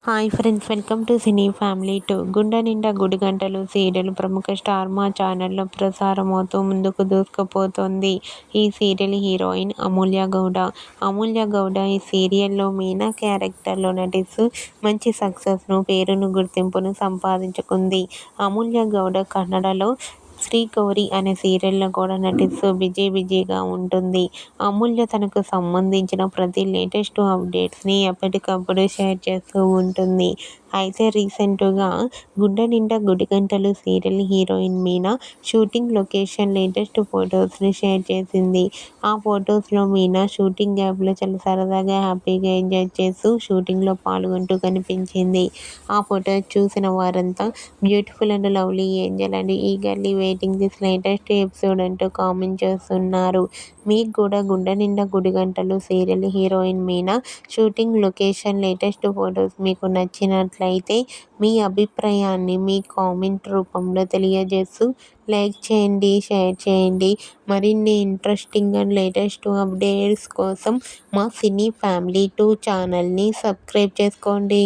Hi friends, welcome to cine family 2. గుండె నిండా గుడి గంటలు సీరియల్ ప్రముఖ స్టార్ మా ఛానల్లో ప్రసారమవుతూ ముందుకు దూసుకుపోతోంది. ఈ సీరియల్ హీరోయిన్ అమూల్య గౌడ. అమూల్య గౌడ ఈ సీరియల్లో మీనా క్యారెక్టర్లో నటిస్తూ మంచి సక్సెస్ను, పేరును, గుర్తింపును సంపాదించుకుంది. అమూల్య గౌడ కన్నడలో శ్రీ గౌరి అనే సీరియల్లో కూడా నటిస్తూ బిజీగా ఉంటుంది. అమూల్య తనకు సంబంధించిన ప్రతి లేటెస్ట్ అప్డేట్స్ని ఎప్పటికప్పుడు షేర్ చేస్తూ ఉంటుంది. అయితే రీసెంట్గా గుండె నిండా గుడి గంటలు serial heroine Meena shooting location latest ఫొటోస్ని షేర్ చేసింది. ఆ ఫొటోస్లో మీనా షూటింగ్ గ్యాప్లో చాలా సరదాగా, హ్యాపీగా ఎంజాయ్ చేస్తూ షూటింగ్లో పాల్గొంటూ కనిపించింది. ఆ ఫొటోస్ చూసిన వారంతా beautiful and lovely Angel and eagerly waiting this latest episode అంటూ కామెంట్ చేస్తున్నారు. మీకు కూడా గుండె నిండా గుడి గంటలు serial heroine Meena shooting location latest photos మీకు నచ్చినట్లయితే మీ అభిప్రాయాన్ని మీ కామెంట్ రూపంలో తెలియజేస్తూ లైక్ చేయండి, షేర్ చేయండి. మరిన్ని ఇంట్రెస్టింగ్ అండ్ లేటెస్ట్ అప్డేట్స్ కోసం మా సినీ ఫ్యామిలీ 2 ఛానల్ని సబ్స్క్రైబ్ చేసుకోండి.